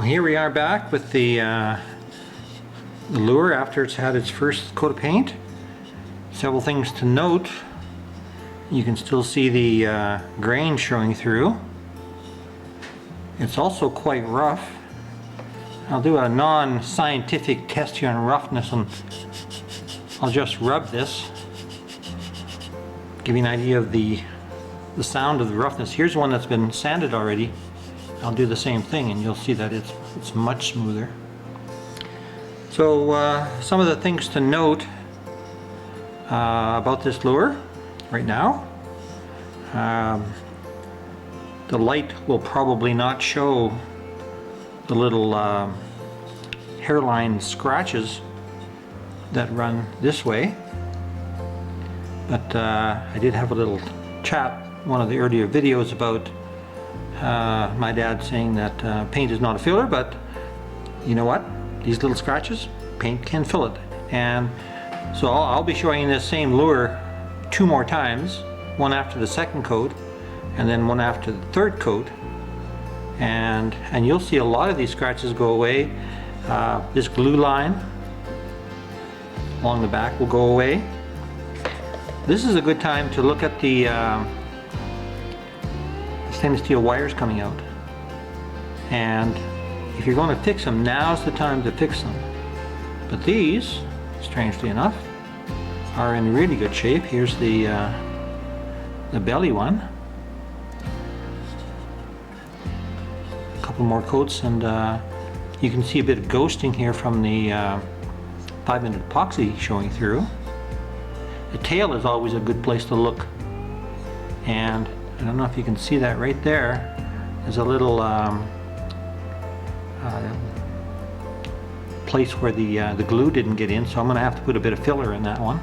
Here we are back with the lure after it's had its first coat of paint. Several things to note. You can still see the grain showing through. It's also quite rough. I'll do a non-scientific test here on roughness, and I'll just rub this, give you an idea of the sound of the roughness. Here's one that's been sanded already. I'll do the same thing and you'll see that it's much smoother. So some of the things to note about this lure right now. The light will probably not show the little hairline scratches that run this way, but I did have a little chat in one of the earlier videos about my dad saying that paint is not a filler, but you know what? These little scratches, paint can fill it. And so I'll be showing this same lure 2 more times, one after the second coat and then one after the third coat, and you'll see a lot of these scratches go away. This glue line along the back will go away. This is a good time to look at the stainless steel wires coming out, and if you're going to fix them, now's the time to fix them. But these, strangely enough, are in really good shape. Here's the belly one. A couple more coats, and you can see a bit of ghosting here from the 5-minute epoxy showing through. The tail is always a good place to look, and I don't know if you can see that right there. There's a little place where the glue didn't get in, so I'm going to have to put a bit of filler in that one.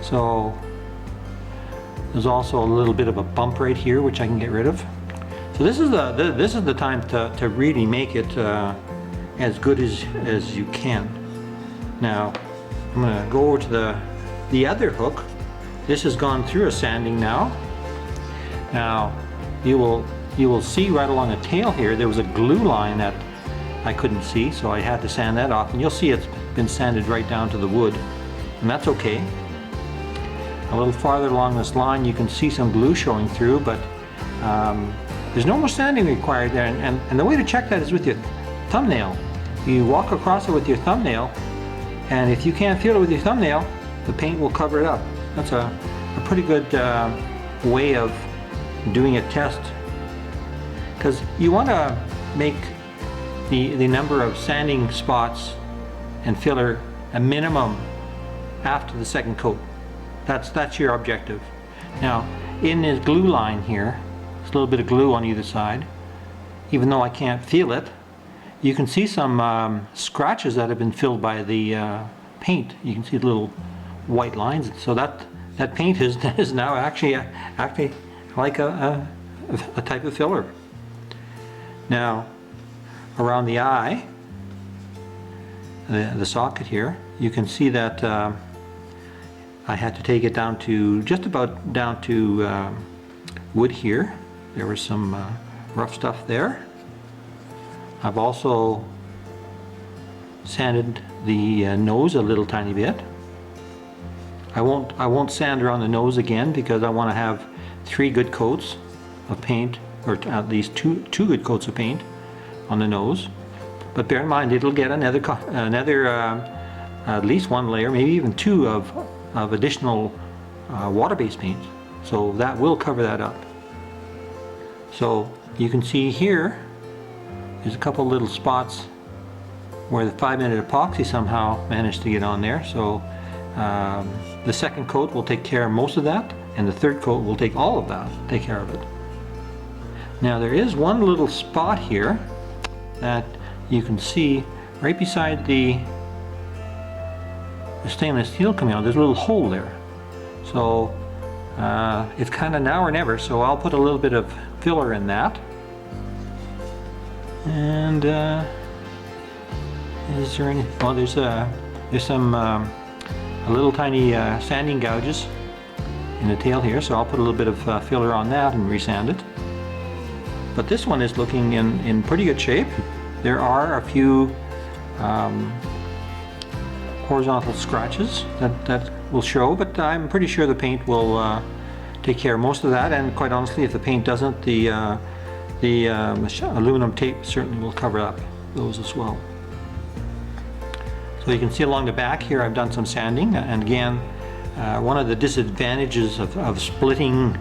So there's also a little bit of a bump right here, which I can get rid of. So this is the time to really make it as good as you can. Now I'm going to go over to the other hook. This has gone through a sanding now. Now you will see right along the tail here there was a glue line that I couldn't see, so I had to sand that off, and you'll see it's been sanded right down to the wood, and that's okay. A little farther along this line you can see some glue showing through, but there's no more sanding required there, and the way to check that is with your thumbnail. You walk across it with your thumbnail, and if you can't feel it with your thumbnail, the paint will cover it up. That's a pretty good way of doing a test, because you want to make the number of sanding spots and filler a minimum after the second coat. That's your objective. Now in this glue line here, there's a little bit of glue on either side. Even though I can't feel it, you can see some scratches that have been filled by the paint. You can see the little white lines. So that paint is now actually like a type of filler. Now around the eye, the socket here, you can see that I had to take it down to just about down to wood here. There was some rough stuff there. I've also sanded the nose a little tiny bit. I won't sand around the nose again, because I want to have 3 good coats of paint, or at least two good coats of paint on the nose. But bear in mind, it'll get another at least 1 layer, maybe even 2 of additional water-based paint. So that will cover that up. So you can see here, there's a couple little spots where the 5-minute epoxy somehow managed to get on there. So the second coat will take care of most of that, and the third coat will take all of that, take care of it. Now there is one little spot here that you can see right beside the stainless steel coming out. There's a little hole there. So it's kind of now or never, so I'll put a little bit of filler in that. And is there any, well, there's some a little tiny sanding gouges in the tail here, so I'll put a little bit of filler on that and resand it. but this one is looking in pretty good shape. There are a few horizontal scratches that will show, but I'm pretty sure the paint will take care of most of that, and quite honestly, if the paint doesn't, the aluminum tape certainly will cover up those as well. So you can see along the back here I've done some sanding, and again, one of the disadvantages of splitting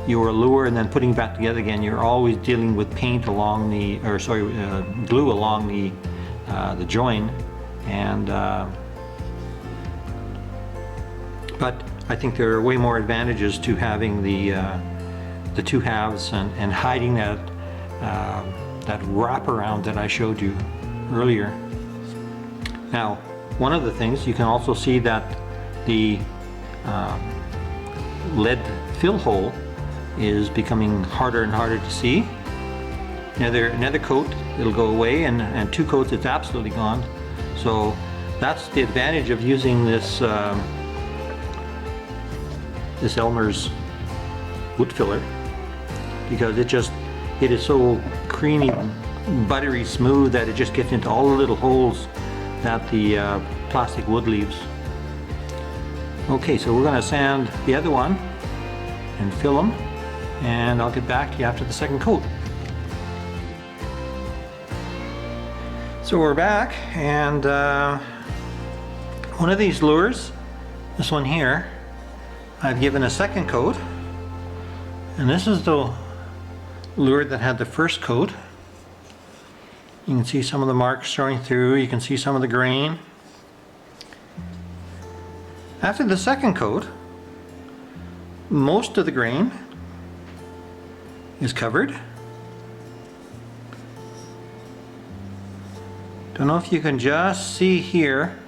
your lure and then putting it back together again, you're always dealing with paint along the, or sorry, glue along the join, and but I think there are way more advantages to having the two halves and hiding that wraparound that I showed you earlier. Now, one of the things you can also see that the lead fill hole is becoming harder and harder to see. Another coat, it'll go away, and two coats, it's absolutely gone. So that's the advantage of using this this Elmer's wood filler, because it is so creamy, buttery smooth that it just gets into all the little holes that the plastic wood leaves. Okay, so we're going to sand the other one and fill them, and I'll get back to you after the second coat. So we're back, and one of these lures, this one here, I've given a second coat, and this is the lure that had the first coat. You can see some of the marks showing through, you can see some of the grain. After the second coat, most of the grain is covered. Don't know if you can just see here,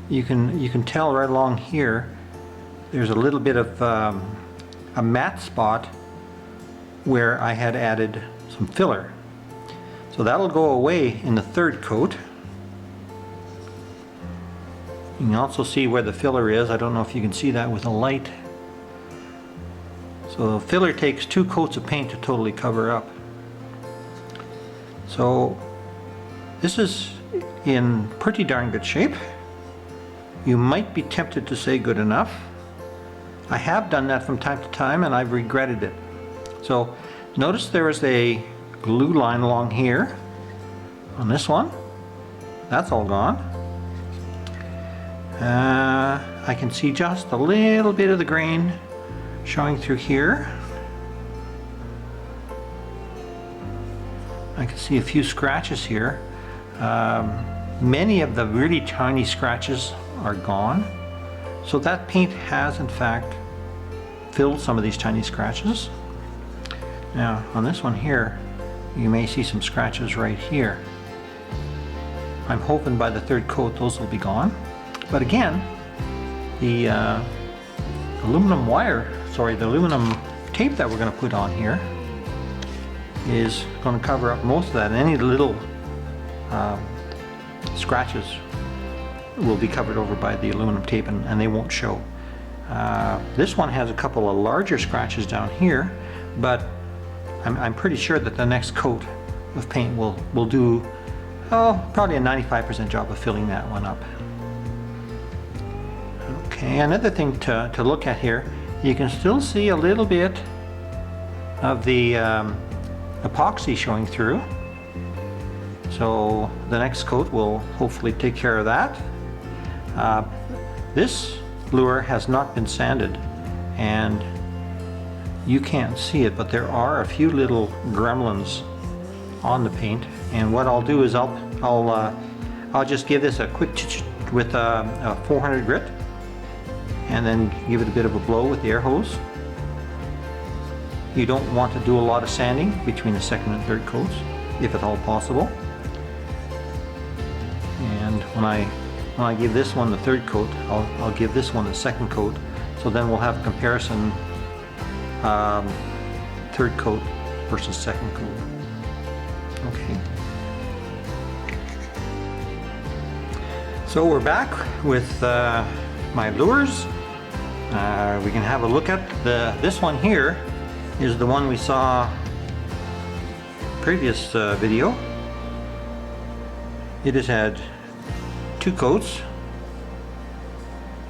you can tell right along here, there's a little bit of a matte spot where I had added some filler. So that'll go away in the third coat. You can also see where the filler is. I don't know if you can see that with a light. So filler takes 2 coats of paint to totally cover up. So this is in pretty darn good shape. You might be tempted to say good enough. I have done that from time to time and I've regretted it. So notice there is a glue line along here on this one. That's all gone. I can see just a little bit of the grain showing through here. I can see a few scratches here. Many of the really tiny scratches are gone. So that paint has in fact filled some of these tiny scratches. Now on this one here, you may see some scratches right here. I'm hoping by the third coat those will be gone. But again, the aluminum tape that we're going to put on here is going to cover up most of that. And any little scratches will be covered over by the aluminum tape, and they won't show. This one has a couple of larger scratches down here, but I'm pretty sure that the next coat of paint will do probably a 95% job of filling that one up. Okay, another thing to look at here, you can still see a little bit of the epoxy showing through. So the next coat will hopefully take care of that. This lure has not been sanded, and you can't see it, but there are a few little gremlins on the paint. And what I'll do is I'll just give this a quick with a 400 grit, and then give it a bit of a blow with the air hose. You don't want to do a lot of sanding between the second and third coats, if at all possible. And when I give this one the third coat, I'll give this one the second coat. So then we'll have comparison third coat versus second coat. Okay. So we're back with my lures. We can have a look at this one here is the one we saw previous video, it has had 2 coats,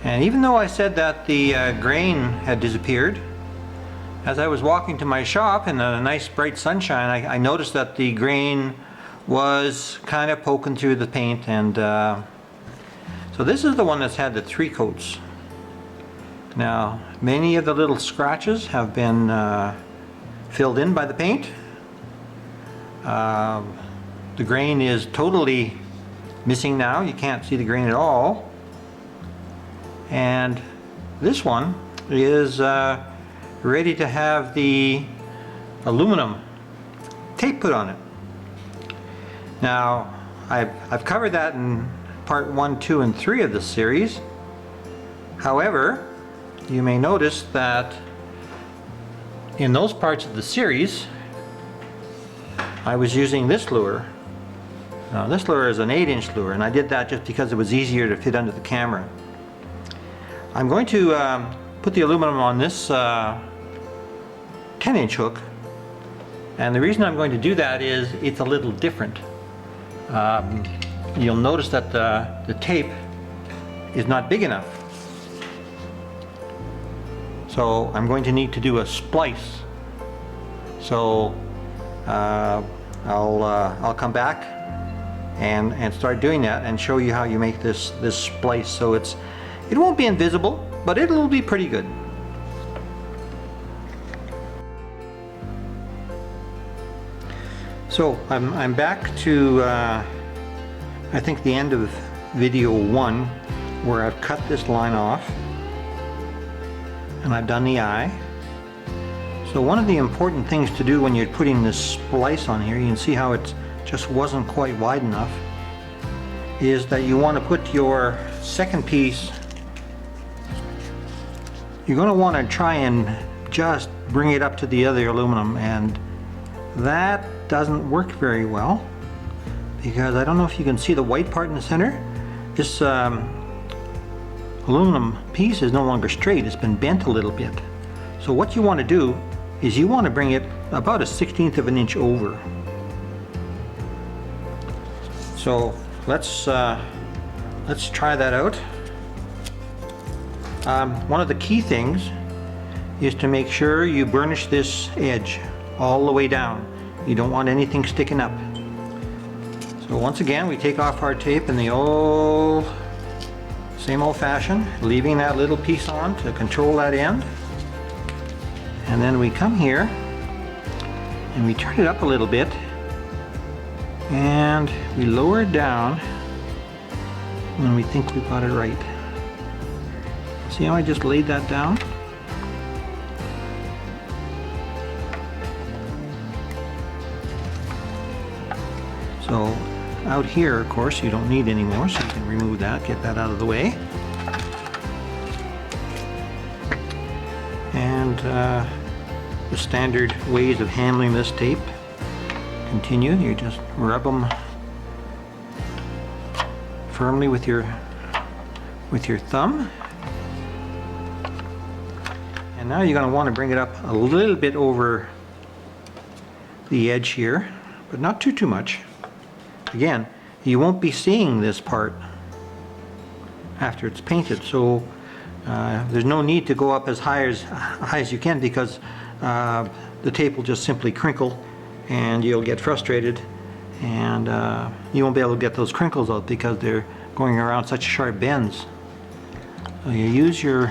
and even though I said that the grain had disappeared, as I was walking to my shop in the nice bright sunshine, I noticed that the grain was kind of poking through the paint, and so this is the one that's had the 3 coats. Now many of the little scratches have been filled in by the paint. The grain is totally missing now. You can't see the grain at all. And this one is ready to have the aluminum tape put on it. Now I've covered that in part 1, 2, and 3 of this series. However, you may notice that in those parts of the series I was using this lure. Now this lure is an 8-inch lure, and I did that just because it was easier to fit under the camera. I'm going to put the aluminum on this 10-inch hook, and the reason I'm going to do that is it's a little different. You'll notice that the tape is not big enough, so I'm going to need to do a splice. So I'll come back and start doing that and show you how you make this splice, so it won't be invisible, but it'll be pretty good. So I'm back to I think the end of video 1, where I've cut this line off and I've done the eye. So one of the important things to do when you're putting this splice on here, you can see how it just wasn't quite wide enough, is that you want to put your second piece, you're going to want to try and just bring it up to the other aluminum, and that doesn't work very well, because I don't know if you can see the white part in the center. This aluminum piece is no longer straight, it's been bent a little bit. So what you want to do is you want to bring it about 1/16 of an inch over. So let's try that out. One of the key things is to make sure you burnish this edge all the way down. You don't want anything sticking up. So once again, we take off our tape in the same old fashion, leaving that little piece on to control that end. And then we come here and we turn it up a little bit, and we lower it down when we think we've got it right. See how I just laid that down? So out here, of course, you don't need any more, so you can remove that, get that out of the way. And the standard ways of handling this tape continue. You just rub them firmly with your thumb. And now you're going to want to bring it up a little bit over the edge here, but not too much. Again, you won't be seeing this part after it's painted, so there's no need to go up as high as you can, because the tape will just simply crinkle and you'll get frustrated, and you won't be able to get those crinkles out because they're going around such sharp bends. So you use your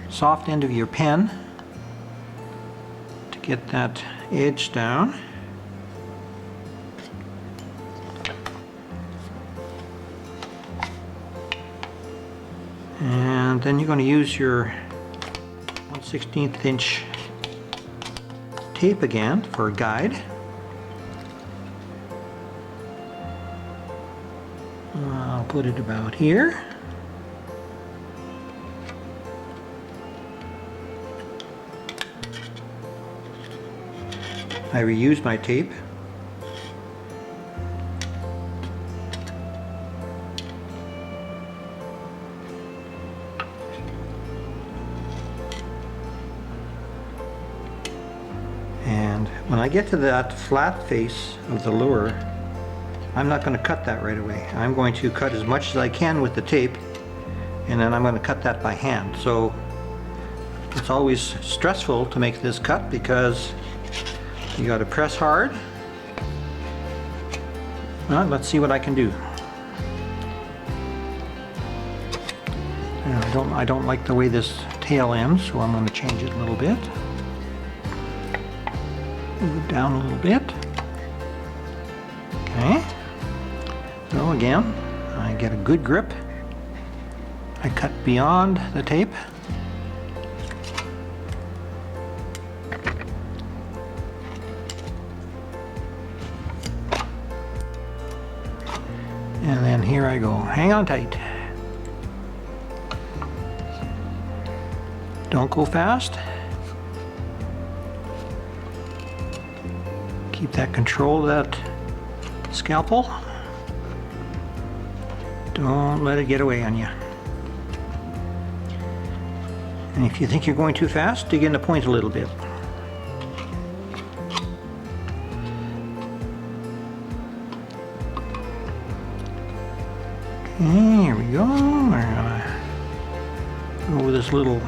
soft end of your pen to get that edge down. And then you're going to use your 1/16 inch tape again for a guide. I'll put it about here. I reused my tape. And And when I get to that flat face of the lure, I'm not going to cut that right away. I'm going to cut as much as I can with the tape, and then I'm going to cut that by hand. So it's always stressful to make this cut because you got to press hard. Well, let's see what I can do. I don't like the way this tail ends, so I'm going to change it a little bit. Move it down a little bit. Okay. So again, I get a good grip. I cut beyond the tape. And then here I go. Hang on tight. Don't go fast. Keep that control of that scalpel. Don't let it get away on you. And if you think you're going too fast, dig in the point a little bit. Okay, here we go. We're gonna go over this little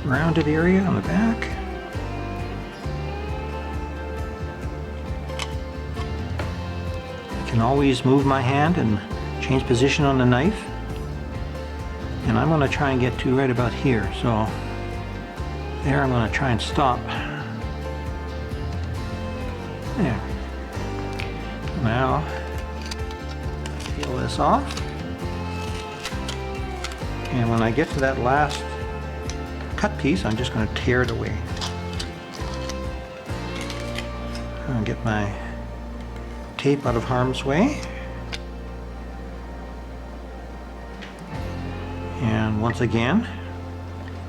rounded area on the back. I can always move my hand and change position on the knife. And I'm going to try and get to right about here. So there I'm going to try and stop. There. Now peel this off. And when I get to that last cut piece, I'm just going to tear it away. I'll get my tape out of harm's way. And once again,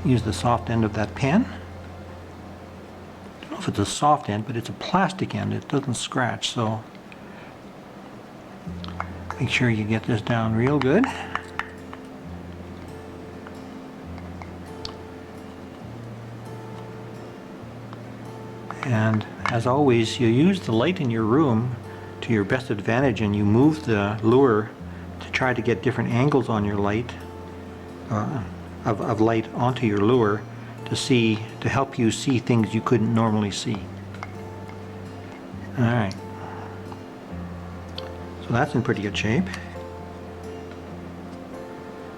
use the soft end of that pen. I don't know if it's a soft end, but it's a plastic end. It doesn't scratch, so make sure you get this down real good. And as always, you use the light in your room to your best advantage, and you move the lure to try to get different angles on your light, of light onto your lure to help you see things you couldn't normally see. Alright, so that's in pretty good shape.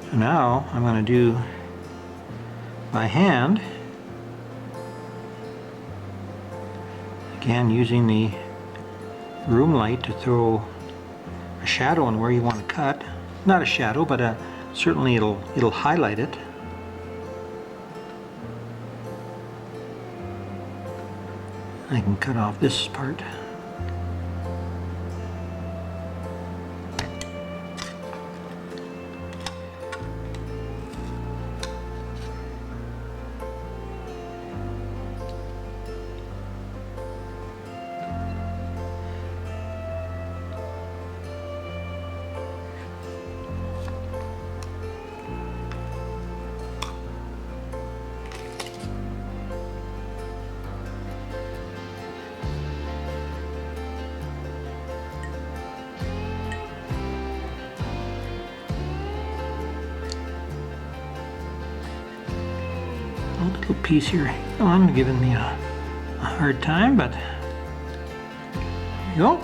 So now I'm going to do by hand, again using the room light to throw a shadow on where you want to cut. Not a shadow, but certainly it'll highlight it. I can cut off this part. A little piece here on giving me a hard time, but there you go.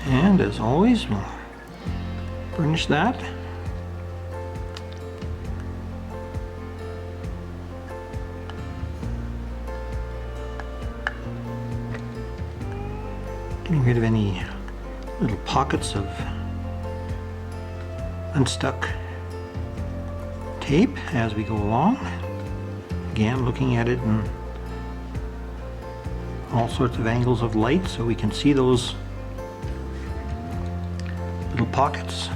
And as always, we'll burnish that. Getting rid of any little pockets of unstuck tape as we go along. Again, looking at it in all sorts of angles of light so we can see those little pockets.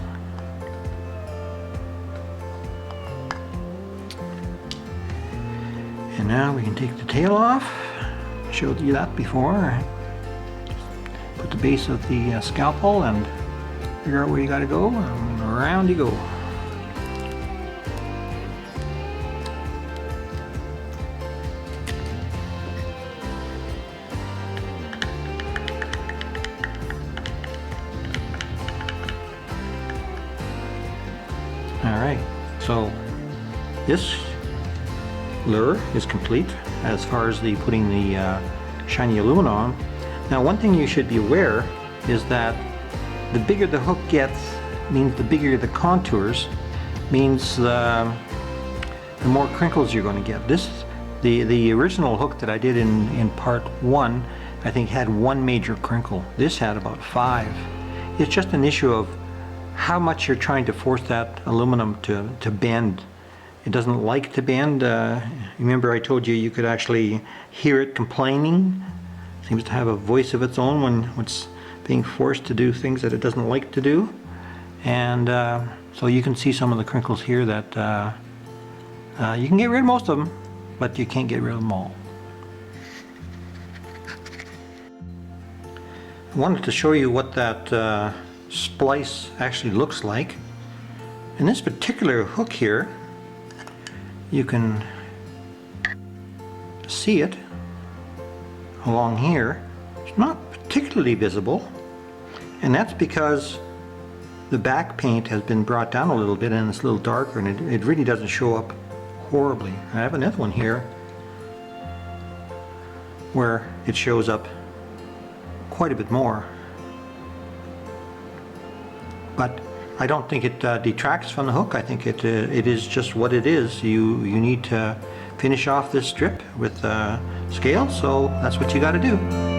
And now we can take the tail off. Showed you that before. Put the base of the scalpel and figure out where you got to go, and around you go. Alright, so this lure is complete as far as the putting the shiny aluminum on. Now one thing you should be aware is that the bigger the hook gets means the bigger the contours, means the more crinkles you're going to get. The original hook that I did in part 1 I think had 1 major crinkle. This had about 5. It's just an issue of how much you're trying to force that aluminum to bend. It doesn't like to bend. Remember I told you could actually hear it complaining. It seems to have a voice of its own when it's being forced to do things that it doesn't like to do. And so you can see some of the crinkles here that you can get rid of most of them, but you can't get rid of them all. I wanted to show you what that splice actually looks like. In this particular hook here, you can see it along here. It's not particularly visible, and that's because the back paint has been brought down a little bit and it's a little darker, and it really doesn't show up horribly. I have another one here where it shows up quite a bit more, but I don't think it detracts from the hook. I think it is just what it is. You need to finish off this strip with scale, so that's what you got to do.